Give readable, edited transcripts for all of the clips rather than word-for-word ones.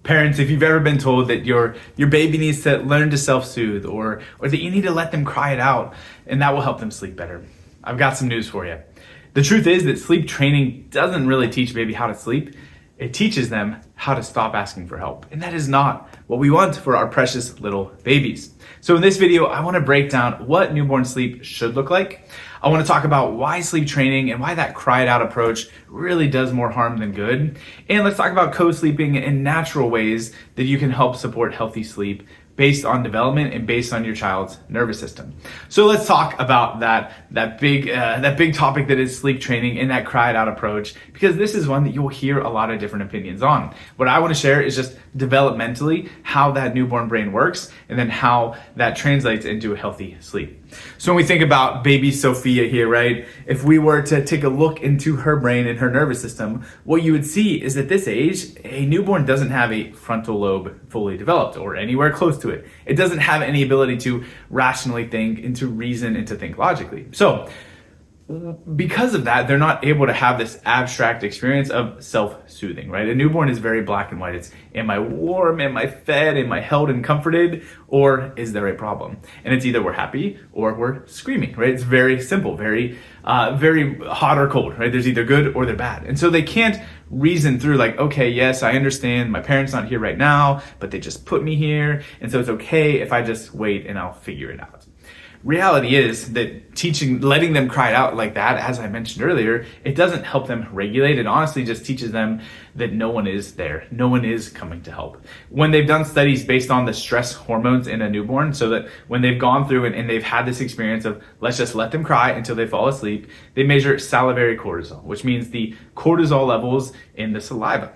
Parents, if you've ever been told that your baby needs to learn to self-soothe or that you need to let them cry it out and that will help them sleep better, I've got some news for you. The truth is that sleep training doesn't really teach a baby how to sleep. It teaches them how to stop asking for help. And that is not what we want for our precious little babies. So in this video, I want to break down what newborn sleep should look like. I want to talk about why sleep training and why that cry it out approach really does more harm than good. And let's talk about co-sleeping and natural ways that you can help support healthy sleep based on development and based on your child's nervous system. So let's talk about that big topic that is sleep training and that cry it out approach, because this is one that you'll hear a lot of different opinions on. What I want to share is just developmentally how that newborn brain works and then how that translates into a healthy sleep. So when we think about baby Sophia here, right? If we were to take a look into her brain and her nervous system, what you would see is at this age, a newborn doesn't have a frontal lobe fully developed or anywhere close to it. It doesn't have any ability to rationally think and to reason and to think logically. So because of that, they're not able to have this abstract experience of self-soothing, right? A newborn is very black and white. It's, am I warm? Am I fed? Am I held and comforted? Or is there a problem? And it's either we're happy or we're screaming, right? It's very simple, very hot or cold, right? There's either good or they're bad. And so they can't reason through like, okay, yes, I understand my parents not here right now, but they just put me here. And so it's okay if I just wait and I'll figure it out. Reality is that letting them cry it out like that, as I mentioned earlier, it doesn't help them regulate. It honestly just teaches them that no one is there. No one is coming to help. When they've done studies based on the stress hormones in a newborn, so that when they've gone through and they've had this experience of let's just let them cry until they fall asleep, they measure salivary cortisol, which means the cortisol levels in the saliva.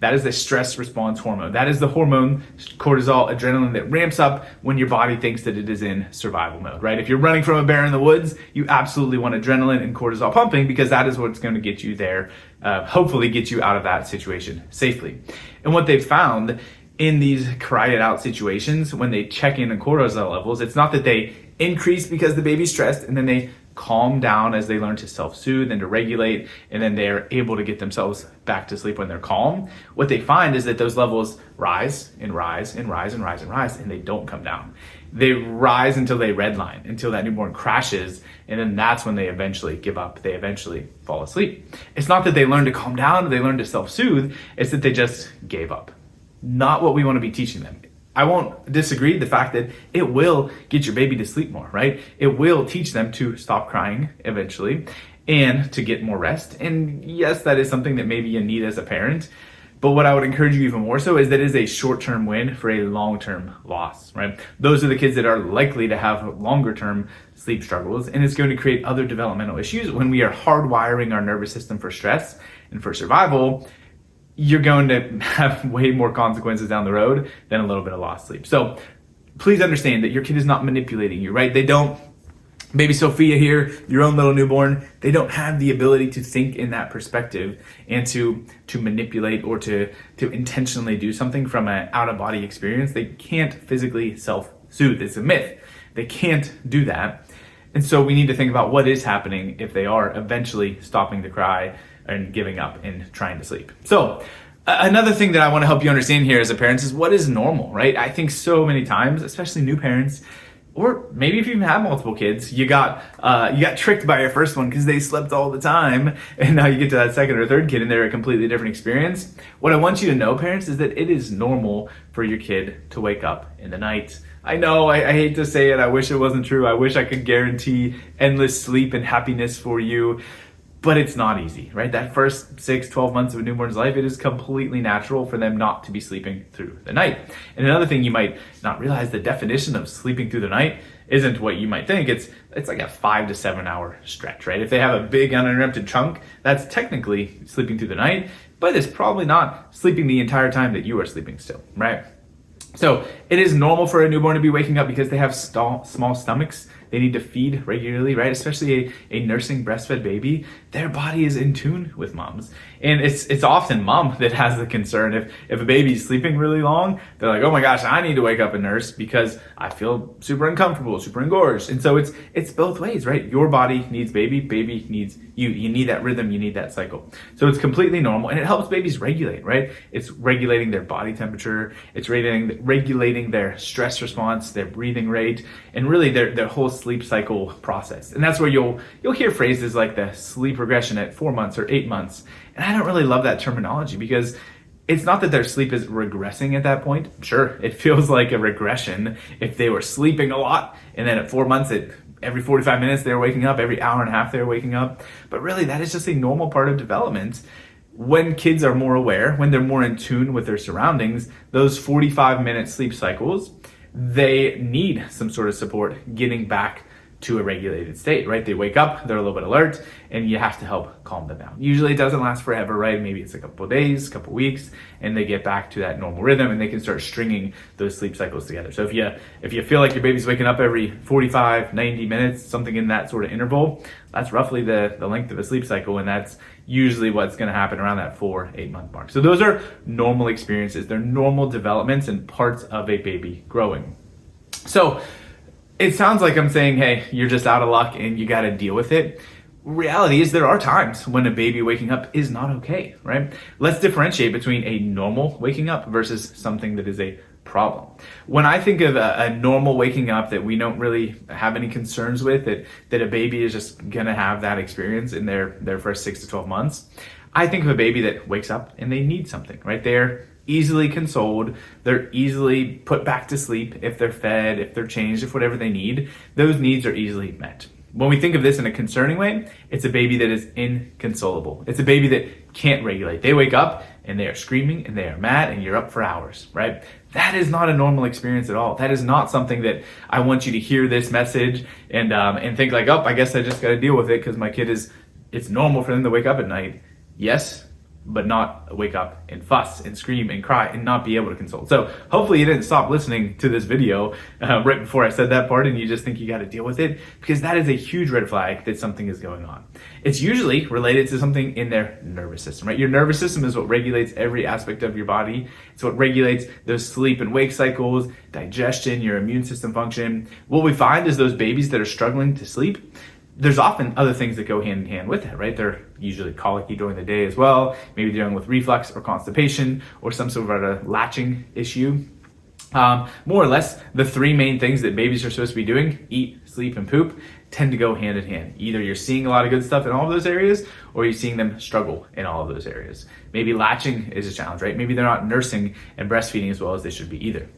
That is the stress response hormone. That is the hormone, cortisol, adrenaline, that ramps up when your body thinks that it is in survival mode, right? If you're running from a bear in the woods, you absolutely want adrenaline and cortisol pumping because that is what's going to get you there, hopefully get you out of that situation safely. And what they've found in these cry it out situations, when they check in on cortisol levels, it's not that they increase because the baby's stressed and then they calm down as they learn to self-soothe and to regulate, and then they're able to get themselves back to sleep when they're calm. What they find is that those levels rise and rise and rise and rise and rise, and they don't come down. They rise until they redline, until that newborn crashes, and then that's when they eventually give up. They eventually fall asleep. It's not that they learn to calm down, or they learn to self-soothe, it's that they just gave up. Not what we want to be teaching them. I won't disagree the fact that it will get your baby to sleep more, right? It will teach them to stop crying eventually and to get more rest. And yes, that is something that maybe you need as a parent. But what I would encourage you even more so is that it is a short-term win for a long-term loss, right? Those are the kids that are likely to have longer-term sleep struggles, and it's going to create other developmental issues. When we are hardwiring our nervous system for stress and for survival, you're going to have way more consequences down the road than a little bit of lost sleep. So please understand that your kid is not manipulating you, right? Baby Sophia here, your own little newborn, they don't have the ability to think in that perspective and to manipulate or to intentionally do something from an out-of-body experience. They can't physically self-soothe. It's a myth. They can't do that. And so we need to think about what is happening if they are eventually stopping to cry and giving up and trying to sleep. So another thing that I want to help you understand here as a parent is what is normal, right? I think so many times, especially new parents, or maybe if you even have multiple kids, you got tricked by your first one because they slept all the time, and now you get to that second or third kid and they're a completely different experience. What I want you to know, parents, is that it is normal for your kid to wake up in the night. I know, I hate to say it, I wish it wasn't true. I wish I could guarantee endless sleep and happiness for you. But it's not easy, right? That first 6-12 months of a newborn's life, it is completely natural for them not to be sleeping through the night. And another thing you might not realize, the definition of sleeping through the night isn't what you might think. It's like a 5 to 7 hour stretch, right? If they have a big uninterrupted chunk, that's technically sleeping through the night, but it's probably not sleeping the entire time that you are sleeping still, right? So it is normal for a newborn to be waking up because they have small stomachs. they need to feed regularly, right? Especially a nursing breastfed baby, their body is in tune with mom's. And it's often mom that has the concern. If a baby's sleeping really long, they're like, oh my gosh, I need to wake up and nurse because I feel super uncomfortable, super engorged. And so it's both ways, right? Your body needs baby needs you. You need that rhythm, you need that cycle. So it's completely normal, and it helps babies regulate, right? It's regulating their body temperature, it's regulating their stress response, their breathing rate, and really their whole sleep cycle process. And that's where you'll hear phrases like the sleep regression at 4 months or 8 months. And I don't really love that terminology because it's not that their sleep is regressing at that point. Sure, it feels like a regression if they were sleeping a lot, and then at 4 months, every 45 minutes they're waking up, every hour and a half they're waking up. But really, that is just a normal part of development. When kids are more aware, when they're more in tune with their surroundings, those 45-minute sleep cycles, they need some sort of support getting back to a regulated state, right? They wake up, they're a little bit alert, and you have to help calm them down. Usually it doesn't last forever, right? Maybe it's a couple of days, couple of weeks, and they get back to that normal rhythm, and they can start stringing those sleep cycles together. So if you feel like your baby's waking up every 45, 90 minutes, something in that sort of interval, that's roughly the length of a sleep cycle, and that's usually what's going to happen around that 4-8 month mark. So those are normal experiences. They're normal developments and parts of a baby growing. So it sounds like I'm saying, hey, you're just out of luck and you got to deal with it. Reality is there are times when a baby waking up is not okay, right? Let's differentiate between a normal waking up versus something that is a problem. When I think of a normal waking up that we don't really have any concerns with, that a baby is just going to have that experience in their first 6 to 12 months, I think of a baby that wakes up and they need something, right? They're easily consoled, they're easily put back to sleep if they're fed, if they're changed, if whatever they need, those needs are easily met. When we think of this in a concerning way, it's a baby that is inconsolable. It's a baby that can't regulate. They wake up and they are screaming and they are mad and you're up for hours, right? That is not a normal experience at all. That is not something that I want you to hear this message and think like, oh, I guess I just got to deal with it because my kid it's normal for them to wake up at night. Yes, but not wake up and fuss and scream and cry and not be able to console. So hopefully you didn't stop listening to this video right before I said that part and you just think you got to deal with it, because that is a huge red flag that something is going on. It's usually related to something in their nervous system, right? Your nervous system is what regulates every aspect of your body. It's what regulates those sleep and wake cycles, digestion, your immune system function. What we find is those babies that are struggling to sleep, there's often other things that go hand in hand with that, right? They're usually colicky during the day as well. Maybe dealing with reflux or constipation or some sort of a latching issue. More or less, the three main things that babies are supposed to be doing, eat, sleep, and poop, tend to go hand in hand. Either you're seeing a lot of good stuff in all of those areas, or you're seeing them struggle in all of those areas. Maybe latching is a challenge, right? Maybe they're not nursing and breastfeeding as well as they should be either.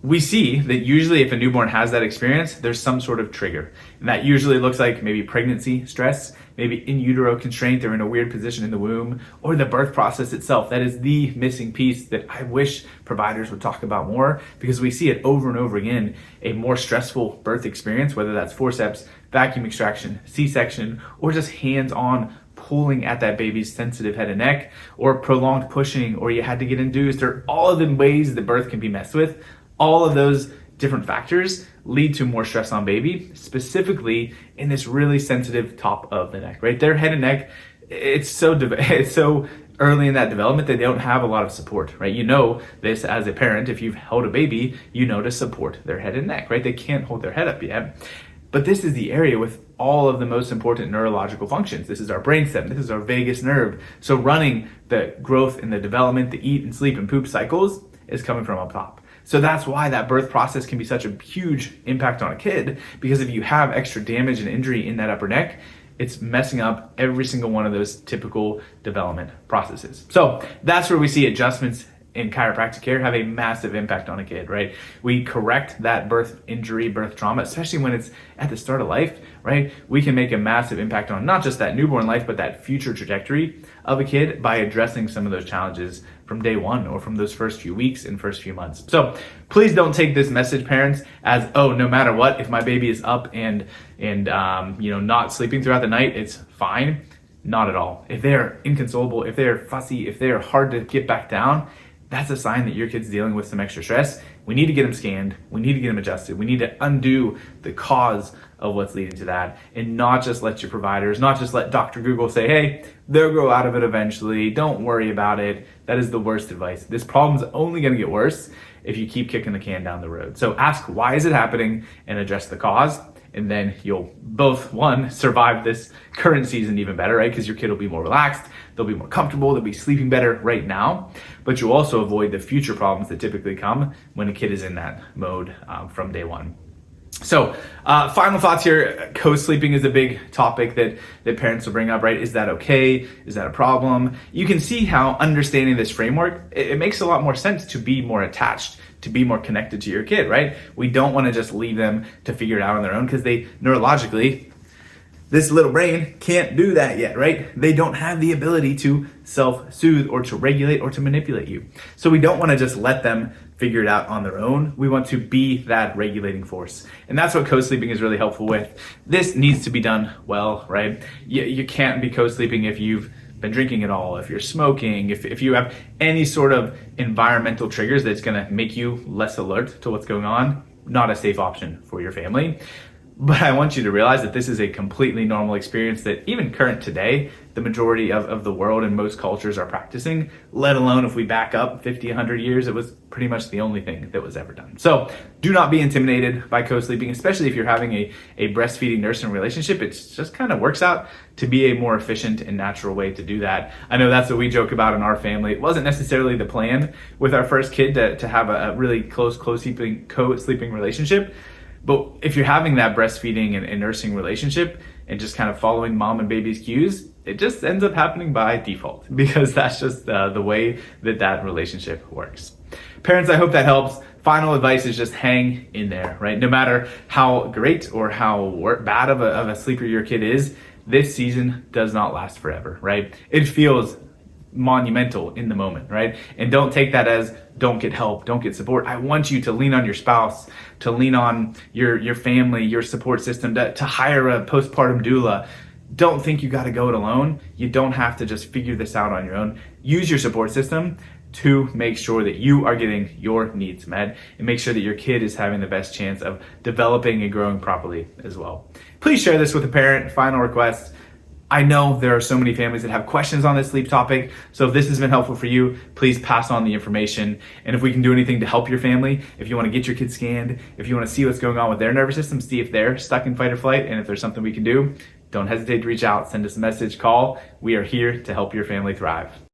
We see that usually if a newborn has that experience, there's some sort of trigger. And that usually looks like maybe pregnancy stress, maybe in utero constraint, they're in a weird position in the womb, or the birth process itself. That is the missing piece that I wish providers would talk about more, because we see it over and over again, a more stressful birth experience, whether that's forceps, vacuum extraction, C-section, or just hands-on pulling at that baby's sensitive head and neck, or prolonged pushing, or you had to get induced, or all of the ways that birth can be messed with. All of those different factors lead to more stress on baby, specifically in this really sensitive top of the neck, right? Their head and neck, it's so early in that development that they don't have a lot of support, right? You know this as a parent, if you've held a baby, you know to support their head and neck, right? They can't hold their head up yet. But this is the area with all of the most important neurological functions. This is our brainstem, this is our vagus nerve. So running the growth and the development, the eat and sleep and poop cycles is coming from up top. So that's why that birth process can be such a huge impact on a kid, because if you have extra damage and injury in that upper neck, it's messing up every single one of those typical development processes. So that's where we see adjustments in chiropractic care have a massive impact on a kid, right? We correct that birth injury, birth trauma, especially when it's at the start of life, right? We can make a massive impact on not just that newborn life, but that future trajectory of a kid by addressing some of those challenges from day one or from those first few weeks and first few months. So please don't take this message, parents, as, oh, no matter what, if my baby is up and not sleeping throughout the night, it's fine. Not at all. If they're inconsolable, if they're fussy, if they're hard to get back down, that's a sign that your kid's dealing with some extra stress. We need to get them scanned. We need to get them adjusted. We need to undo the cause of what's leading to that, and not just let your providers, not just let Dr. Google say, hey, they'll grow out of it eventually. Don't worry about it. That is the worst advice. This problem's only going to get worse if you keep kicking the can down the road. So ask, why is it happening, and address the cause. And then you'll both, one, survive this current season even better, right? Because your kid will be more relaxed, they'll be more comfortable, they'll be sleeping better right now. But you'll also avoid the future problems that typically come when a kid is in that mode from day one. So final thoughts here. Co-sleeping is a big topic that parents will bring up, right? Is that okay? Is that a problem? You can see how understanding this framework, it makes a lot more sense to be more attached, to be more connected to your kid, right? We don't want to just leave them to figure it out on their own, because they neurologically, this little brain can't do that yet, right? They don't have the ability to self-soothe or to regulate or to manipulate you. So we don't want to just let them figure it out on their own. We want to be that regulating force. And that's what co-sleeping is really helpful with. This needs to be done well, right? You can't be co-sleeping if you've been drinking at all, if you're smoking, if you have any sort of environmental triggers that's gonna make you less alert to what's going on. Not a safe option for your family. But I want you to realize that this is a completely normal experience that even current today, the majority of the world and most cultures are practicing, let alone if we back up 50, 100 years, it was pretty much the only thing that was ever done. So do not be intimidated by co-sleeping, especially if you're having a breastfeeding nursing relationship. It just kind of works out to be a more efficient and natural way to do that. I know that's what we joke about in our family. It wasn't necessarily the plan with our first kid to have a really close co-sleeping relationship. But if you're having that breastfeeding and nursing relationship and just kind of following mom and baby's cues, it just ends up happening by default, because that's just the way that relationship works. Parents, I hope that helps. Final advice is just hang in there, right? No matter how great or how bad of a sleeper your kid is, this season does not last forever, right? It feels monumental in the moment, right? And don't take that as don't get help, don't get support. I want you to lean on your spouse, to lean on your family, your support system, to hire a postpartum doula. Don't think you got to go it alone. You don't have to just figure this out on your own. Use your support system to make sure that you are getting your needs met, and make sure that your kid is having the best chance of developing and growing properly as well. Please share this with a parent. Final request. I know there are so many families that have questions on this sleep topic, so if this has been helpful for you, please pass on the information. And if we can do anything to help your family, if you want to get your kids scanned, if you want to see what's going on with their nervous system, see if they're stuck in fight or flight, and if there's something we can do, don't hesitate to reach out, send us a message, call. We are here to help your family thrive.